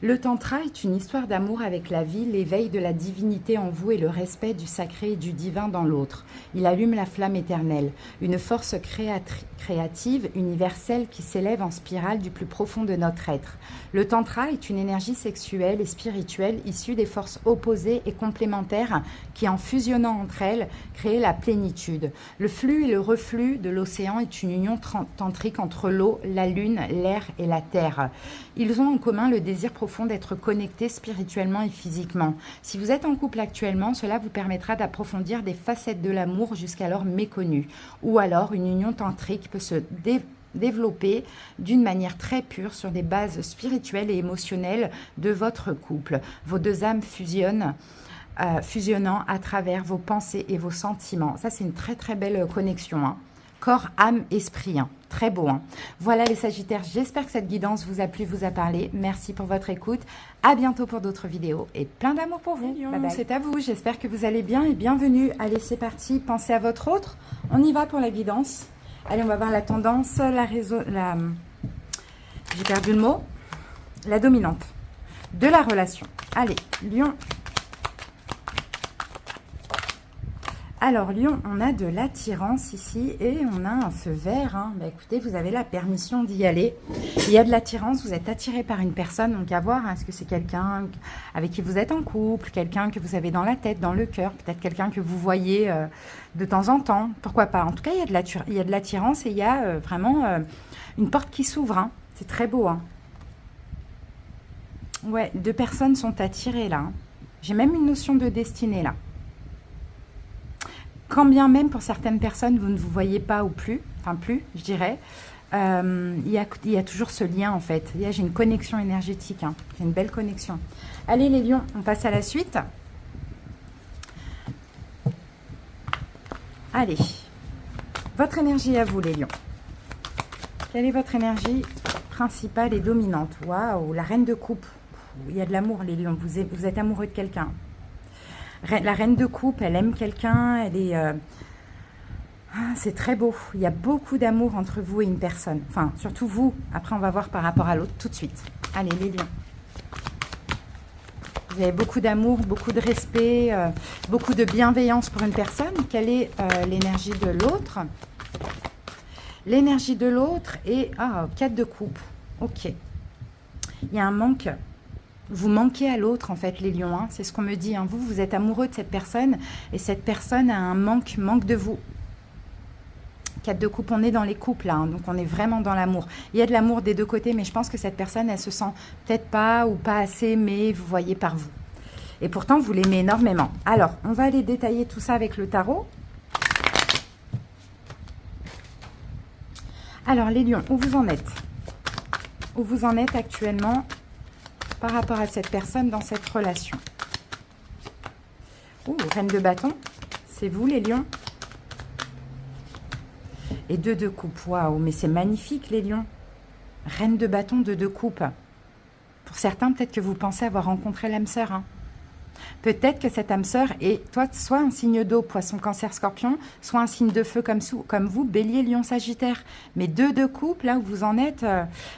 Le tantra est une histoire d'amour avec la vie, l'éveil de la divinité en vous et le respect du sacré et du divin dans l'autre. Il allume la flamme éternelle, une force créative, universelle qui s'élève en spirale du plus profond de notre être. Le tantra est une énergie sexuelle et spirituelle issue des forces opposées et complémentaires qui, en fusionnant entre elles, créent la plénitude. Le flux et le reflux de l'océan est une union tantrique entre l'eau, la lune, l'air et la terre. Ils ont en commun le désir profond d'être connectés spirituellement et physiquement. Si vous êtes en couple actuellement, cela vous permettra d'approfondir des facettes de l'amour jusqu'alors méconnues. Ou alors, une union tantrique peut se développer d'une manière très pure sur des bases spirituelles et émotionnelles de votre couple. Vos deux âmes fusionnant à travers vos pensées et vos sentiments. Ça, c'est une très très belle connexion, hein. Corps, âme, esprit, hein. Très beau, hein. Voilà les Sagittaires, j'espère que cette guidance vous a plu, vous a parlé. Merci pour votre écoute. À bientôt pour d'autres vidéos et plein d'amour pour vous. Bye bye. C'est à vous, j'espère que vous allez bien et bienvenue. Allez, c'est parti, pensez à votre autre. On y va pour la guidance. Allez, on va voir la tendance, j'ai perdu le mot. La dominante de la relation. Allez, Lion. Alors, Lion, on a de l'attirance ici et on a un feu vert, hein. Bah, écoutez, vous avez la permission d'y aller. Il y a de l'attirance, vous êtes attiré par une personne, donc à voir, hein, est-ce que c'est quelqu'un avec qui vous êtes en couple, quelqu'un que vous avez dans la tête, dans le cœur, peut-être quelqu'un que vous voyez de temps en temps, pourquoi pas. En tout cas, il y a de l'attirance et il y a vraiment une porte qui s'ouvre, hein. C'est très beau, hein. Ouais, deux personnes sont attirées là, hein. J'ai même une notion de destinée là. Quand bien même pour certaines personnes, vous ne vous voyez pas ou plus, enfin plus, je dirais, il y a toujours ce lien en fait. J'ai une connexion énergétique, hein. J'ai une belle connexion. Allez les lions, on passe à la suite. Allez, votre énergie à vous les lions. Quelle est votre énergie principale et dominante? Waouh, la reine de coupe. Il y a de l'amour les lions, vous êtes amoureux de quelqu'un. La reine de coupe, elle aime quelqu'un, elle est... c'est très beau. Il y a beaucoup d'amour entre vous et une personne. Enfin, surtout vous. Après, on va voir par rapport à l'autre tout de suite. Allez, les lions. Vous avez beaucoup d'amour, beaucoup de respect, beaucoup de bienveillance pour une personne. Quelle est l'énergie de l'autre? L'énergie de l'autre est... Ah, 4 de coupe. Ok. Il y a un manque... Vous manquez à l'autre, en fait, les lions, hein. C'est ce qu'on me dit, hein. Vous êtes amoureux de cette personne et cette personne a un manque de vous. 4 de coupe, on est dans les couples, là, hein, donc on est vraiment dans l'amour. Il y a de l'amour des deux côtés, mais je pense que cette personne, elle se sent peut-être pas ou pas assez aimée, vous voyez, par vous. Et pourtant, vous l'aimez énormément. Alors, on va aller détailler tout ça avec le tarot. Alors, les lions, où vous en êtes? Où vous en êtes actuellement par rapport à cette personne dans cette relation? Ouh, reine de bâton, c'est vous les lions. Et 2 de coupe, waouh, mais c'est magnifique les lions. Reine de bâton, 2 de coupe. Pour certains, peut-être que vous pensez avoir rencontré l'âme sœur, hein. Peut-être que cette âme sœur est soit un signe d'eau, poisson, cancer, scorpion, soit un signe de feu comme vous, bélier, lion, sagittaire. Mais 2 de coupe, là où vous en êtes,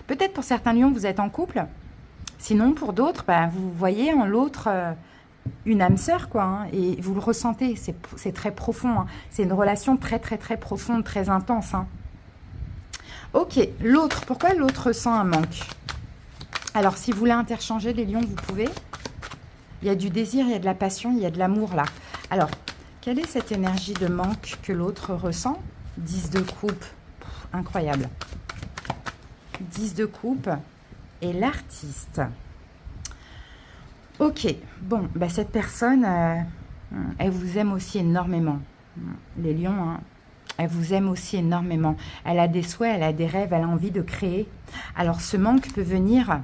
peut-être pour certains lions, vous êtes en couple. Sinon, pour d'autres, bah, vous voyez en l'autre une âme sœur, quoi, hein, et vous le ressentez, c'est très profond, hein. C'est une relation très, très, très profonde, très intense, hein. Ok, l'autre, pourquoi l'autre ressent un manque? Alors, si vous voulez interchanger les lions, vous pouvez. Il y a du désir, il y a de la passion, il y a de l'amour, là. Alors, quelle est cette énergie de manque que l'autre ressent? 10 de coupe, incroyable. 10 de coupe. Et l'artiste. Ok, bon, bah cette personne, elle vous aime aussi énormément. Les lions, hein, elle vous aime aussi énormément. Elle a des souhaits, elle a des rêves, elle a envie de créer. Alors ce manque peut venir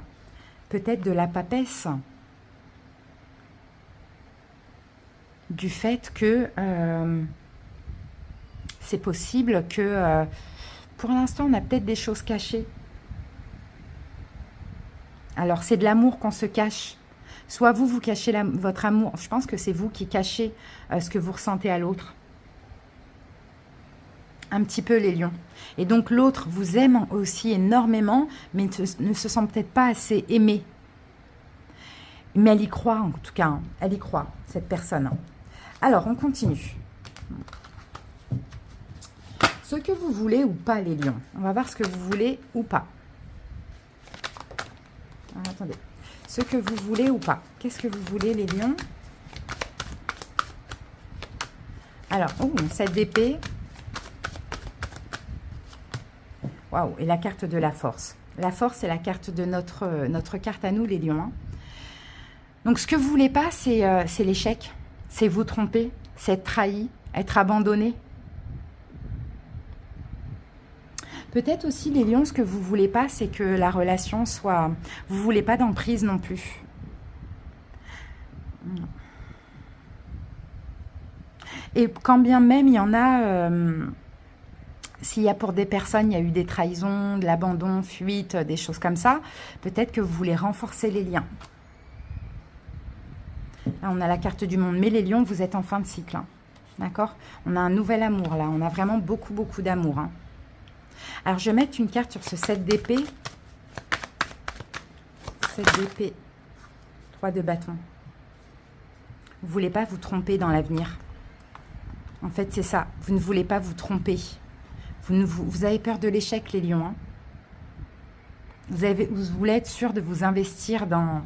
peut-être de la papesse. Du fait que c'est possible que pour l'instant on a peut-être des choses cachées. Alors, c'est de l'amour qu'on se cache. Soit vous cachez votre amour. Je pense que c'est vous qui cachez ce que vous ressentez à l'autre. Un petit peu, les lions. Et donc, l'autre vous aime aussi énormément, mais ne se sent peut-être pas assez aimé. Mais elle y croit en tout cas, hein. Elle y croit, cette personne. Alors, on continue. Ce que vous voulez ou pas, les lions. On va voir ce que vous voulez ou pas. Alors, attendez. Ce que vous voulez ou pas. Qu'est-ce que vous voulez, les lions? Alors, oh, 7 d'épée. Waouh, et la carte de la force. La force, c'est la carte de notre carte à nous, les lions. Hein. Donc, ce que vous voulez pas, c'est l'échec. C'est vous tromper, c'est être trahi, être abandonné. Peut-être aussi, les lions, ce que vous voulez pas, c'est que la relation soit... Vous voulez pas d'emprise non plus. Et quand bien même, il y en a... S'il y a pour des personnes, il y a eu des trahisons, de l'abandon, fuite, des choses comme ça, peut-être que vous voulez renforcer les liens. Là, on a la carte du monde. Mais les lions, vous êtes en fin de cycle. Hein. D'accord? On a un nouvel amour, là. On a vraiment beaucoup, beaucoup d'amour. Hein. Alors, je vais mettre une carte sur ce 7 d'épée. 7 d'épée. 3 de bâton. Vous ne voulez pas vous tromper dans l'avenir. En fait, c'est ça. Vous ne voulez pas vous tromper. Vous avez peur de l'échec, les lions. Hein. Vous voulez être sûr de vous investir dans...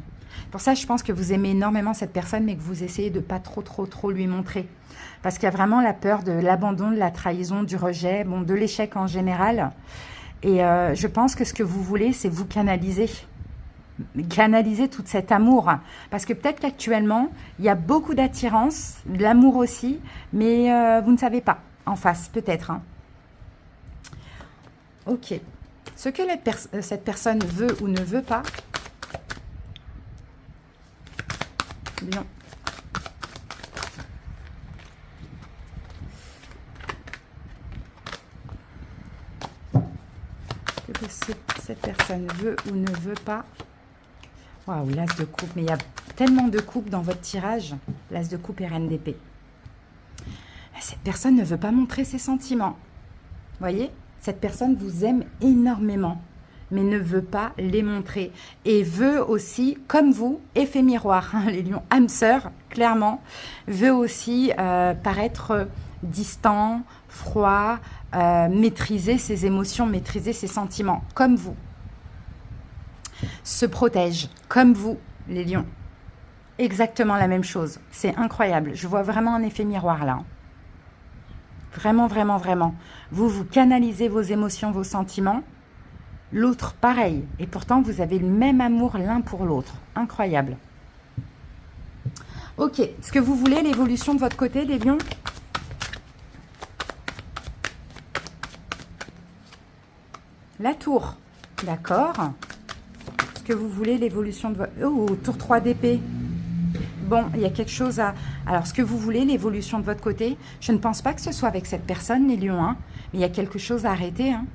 Pour ça, je pense que vous aimez énormément cette personne, mais que vous essayez de ne pas trop lui montrer. Parce qu'il y a vraiment la peur de l'abandon, de la trahison, du rejet, bon, de l'échec en général. Et je pense que ce que vous voulez, c'est vous canaliser. Canaliser tout cet amour. Parce que peut-être qu'actuellement, il y a beaucoup d'attirance, de l'amour aussi, mais vous ne savez pas en face, peut-être. Hein. Ok. Ce que cette personne veut ou ne veut pas, Lion. Que cette personne veut ou ne veut pas. Waouh, l'as de coupe. Mais il y a tellement de coupes dans votre tirage. L'as de coupe et reine d'épée. Cette personne ne veut pas montrer ses sentiments. Voyez, cette personne vous aime énormément, mais ne veut pas les montrer. Et veut aussi, comme vous, effet miroir, hein, les lions âme sœur, clairement, veut aussi paraître distant, froid, maîtriser ses émotions, maîtriser ses sentiments, comme vous. Se protège, comme vous, les lions. Exactement la même chose. C'est incroyable. Je vois vraiment un effet miroir là. Vraiment, vraiment, vraiment. Vous canalisez vos émotions, vos sentiments. L'autre, pareil. Et pourtant, vous avez le même amour l'un pour l'autre. Incroyable. Ok. Est-ce que vous voulez l'évolution de votre côté, les lions? La tour. D'accord. Est-ce que vous voulez l'évolution de votre... Oh, tour 3 d'épée. Bon, il y a quelque chose à... Alors, est-ce que vous voulez l'évolution de votre côté? Je ne pense pas que ce soit avec cette personne, les lions, hein, mais il y a quelque chose à arrêter. Hein.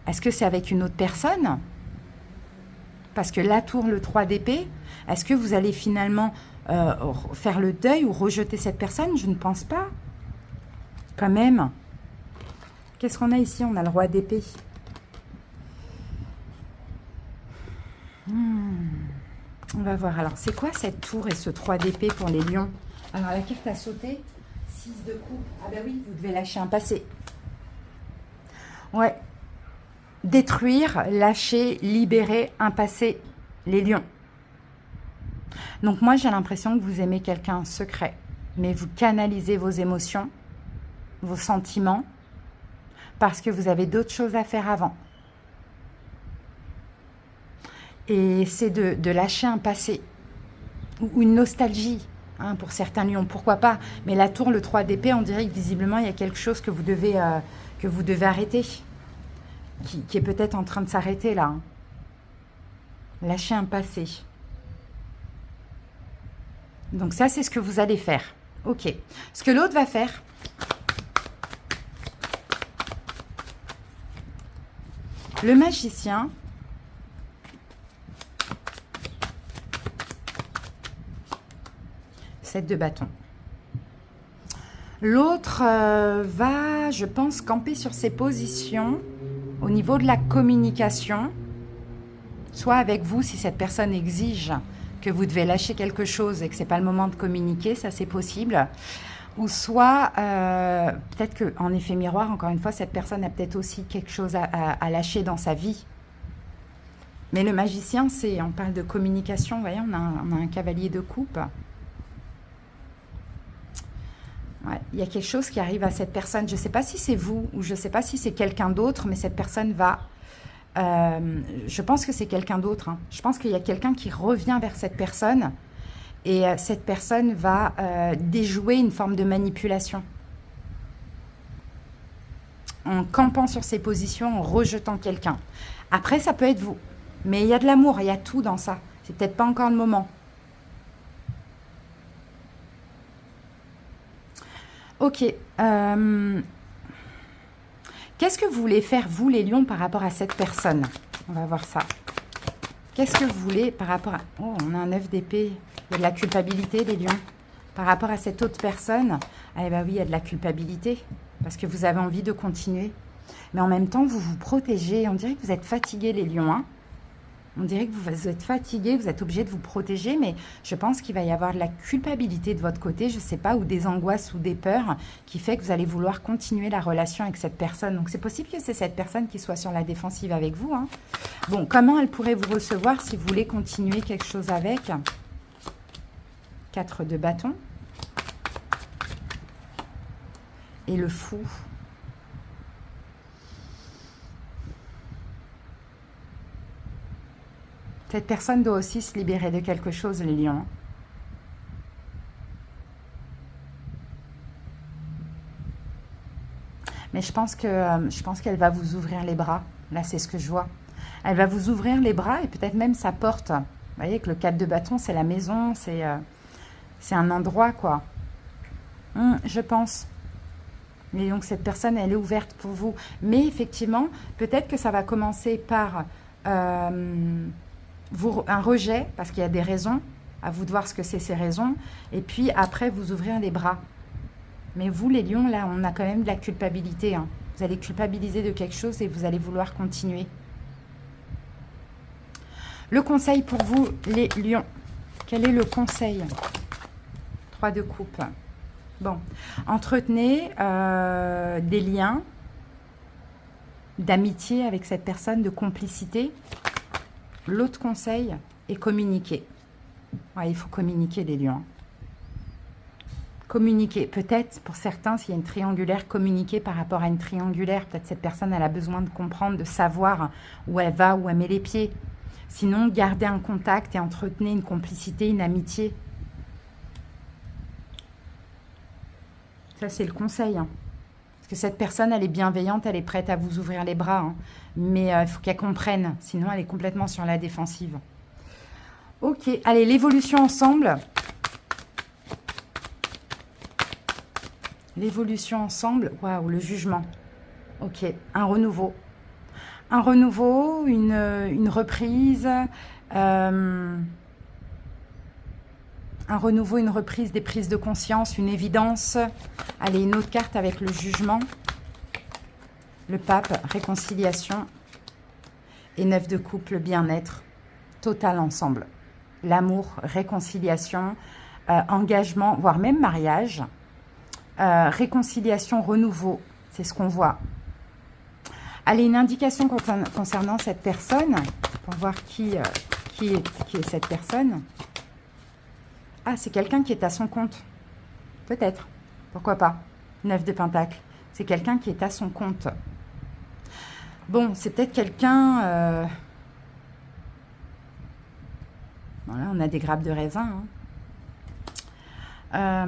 Est-ce que c'est avec une autre personne? Parce que la tour, le 3 d'épée, est-ce que vous allez finalement faire le deuil ou rejeter cette personne? Je ne pense pas. Quand même. Qu'est-ce qu'on a ici? On a le roi d'épée. On va voir. Alors, c'est quoi cette tour et ce 3 d'épée pour les lions? Alors, la carte a sauté. 6 de coupe. Ah ben oui, vous devez lâcher un passé. Ouais. Détruire, lâcher, libérer un passé, les lions. Donc, moi, j'ai l'impression que vous aimez quelqu'un secret. Mais vous canalisez vos émotions, vos sentiments, parce que vous avez d'autres choses à faire avant. Et c'est de lâcher un passé ou une nostalgie, hein, pour certains lions, pourquoi pas. Mais la tour, le 3 d'épée, on dirait que visiblement, il y a quelque chose que vous devez arrêter, qui est peut-être en train de s'arrêter là. Hein. Lâcher un passé. Donc ça, c'est ce que vous allez faire. Ok. Ce que l'autre va faire... Le magicien... 7 de bâton. L'autre va, je pense, camper sur ses positions au niveau de la communication, soit avec vous si cette personne exige que vous devez lâcher quelque chose et que ce n'est pas le moment de communiquer, ça c'est possible. Ou soit, peut-être qu'en effet miroir, encore une fois, cette personne a peut-être aussi quelque chose à lâcher dans sa vie. Mais le magicien, on parle de communication, vous voyez, on a un cavalier de coupe. Ouais, il y a quelque chose qui arrive à cette personne. Je ne sais pas si c'est vous ou je ne sais pas si c'est quelqu'un d'autre, mais cette personne va... je pense que c'est quelqu'un d'autre. Hein. Je pense qu'il y a quelqu'un qui revient vers cette personne et cette personne va déjouer une forme de manipulation. En campant sur ses positions, en rejetant quelqu'un. Après, ça peut être vous. Mais il y a de l'amour, il y a tout dans ça. C'est peut-être pas encore le moment. Ok. Qu'est-ce que vous voulez faire, vous, les lions, par rapport à cette personne? On va voir ça. Qu'est-ce que vous voulez par rapport à... Oh, on a un 9 d'épée. Il y a de la culpabilité, les lions. Par rapport à cette autre personne, eh bien oui, il y a de la culpabilité. Parce que vous avez envie de continuer. Mais en même temps, vous vous protégez. On dirait que vous êtes fatigués, les lions, hein. On dirait que vous êtes fatigué, vous êtes obligé de vous protéger, mais je pense qu'il va y avoir de la culpabilité de votre côté, je ne sais pas, ou des angoisses ou des peurs qui fait que vous allez vouloir continuer la relation avec cette personne. Donc c'est possible que c'est cette personne qui soit sur la défensive avec vous. Hein. Bon, comment elle pourrait vous recevoir si vous voulez continuer quelque chose avec? 4 de bâton. Et le fou. Cette personne doit aussi se libérer de quelque chose, les lions. Mais je pense qu'elle va vous ouvrir les bras. Là, c'est ce que je vois. Elle va vous ouvrir les bras et peut-être même sa porte. Vous voyez que le 4 de bâton, c'est la maison, c'est un endroit, quoi. Je pense. Et donc, cette personne, elle est ouverte pour vous. Mais effectivement, peut-être que ça va commencer par... un rejet, parce qu'il y a des raisons, à vous de voir ce que c'est ces raisons, et puis après vous ouvrir les bras. Mais vous les lions, là, on a quand même de la culpabilité. Hein. Vous allez culpabiliser de quelque chose et vous allez vouloir continuer. Le conseil pour vous, les lions. Quel est le conseil? 3 de coupe. Bon, entretenez des liens d'amitié avec cette personne, de complicité. L'autre conseil est communiquer. Ouais, il faut communiquer, les lions. Communiquer. Peut-être, pour certains, s'il y a une triangulaire, communiquer par rapport à une triangulaire. Peut-être cette personne, elle a besoin de comprendre, de savoir où elle va, où elle met les pieds. Sinon, gardez un contact et entretenez une complicité, une amitié. Ça, c'est le conseil. Hein. Parce que cette personne, elle est bienveillante, elle est prête à vous ouvrir les bras. Hein. Mais il faut qu'elle comprenne. Sinon, elle est complètement sur la défensive. Ok, allez, l'évolution ensemble. L'évolution ensemble. Waouh, le jugement. Ok, un renouveau. Un renouveau, une reprise. Un renouveau, une reprise, des prises de conscience, une évidence. Allez, une autre carte avec le jugement. Le pape, réconciliation. Et 9 de coupe, le bien-être. Total ensemble. L'amour, réconciliation, engagement, voire même mariage. Réconciliation, renouveau. C'est ce qu'on voit. Allez, une indication concernant cette personne. Pour voir qui est cette personne. Ah, c'est quelqu'un qui est à son compte. Peut-être. Pourquoi pas. 9 de pentacle. C'est quelqu'un qui est à son compte. Bon, c'est peut-être quelqu'un... Voilà, on a des grappes de raisin. Hein.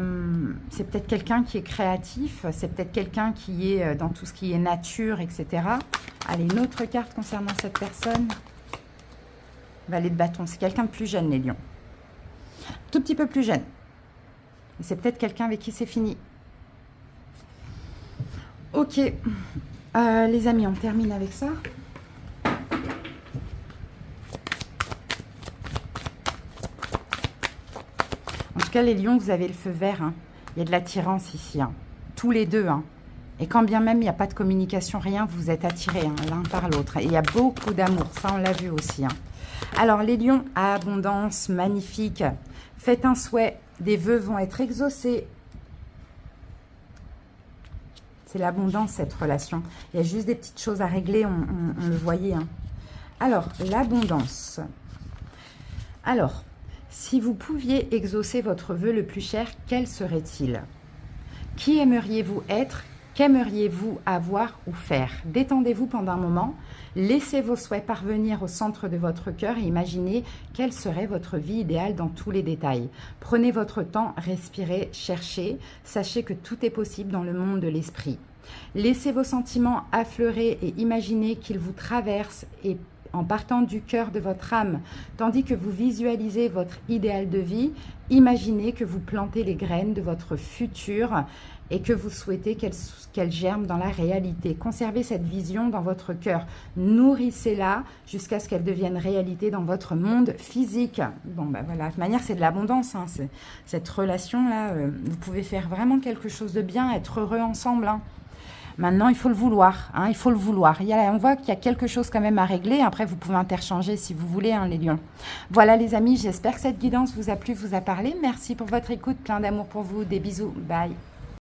C'est peut-être quelqu'un qui est créatif. C'est peut-être quelqu'un qui est dans tout ce qui est nature, etc. Allez, une autre carte concernant cette personne. Valet de bâton. C'est quelqu'un de plus jeune, les lions. Tout petit peu plus jeune. C'est peut-être quelqu'un avec qui c'est fini. Ok. Les amis, on termine avec ça. En tout cas, les lions, vous avez le feu vert. Hein. Il y a de l'attirance ici. Hein. Tous les deux. Hein. Et quand bien même il n'y a pas de communication, rien, vous êtes attirés hein, l'un par l'autre. Et il y a beaucoup d'amour, ça on l'a vu aussi. Hein. Alors les lions, abondance, magnifique. Faites un souhait, des vœux vont être exaucés. C'est l'abondance cette relation. Il y a juste des petites choses à régler, on le voyait. Hein. Alors, l'abondance. Alors, si vous pouviez exaucer votre vœu le plus cher, quel serait-il? Qui aimeriez-vous être? Qu'aimeriez-vous avoir ou faire? Détendez-vous pendant un moment, laissez vos souhaits parvenir au centre de votre cœur et imaginez quelle serait votre vie idéale dans tous les détails. Prenez votre temps, respirez, cherchez, sachez que tout est possible dans le monde de l'esprit. Laissez vos sentiments affleurer et imaginez qu'ils vous traversent et en partant du cœur de votre âme, tandis que vous visualisez votre idéal de vie, imaginez que vous plantez les graines de votre futur et que vous souhaitez qu'elles germent dans la réalité. Conservez cette vision dans votre cœur. Nourrissez-la jusqu'à ce qu'elle devienne réalité dans votre monde physique. Bon, ben voilà, de toute manière, c'est de l'abondance. Hein, cette relation-là, vous pouvez faire vraiment quelque chose de bien, être heureux ensemble. Hein. Maintenant, il faut le vouloir. Hein, il faut le vouloir. On voit qu'il y a quelque chose quand même à régler. Après, vous pouvez interchanger si vous voulez, hein, les lions. Voilà, les amis, j'espère que cette guidance vous a plu, vous a parlé. Merci pour votre écoute. Plein d'amour pour vous. Des bisous. Bye.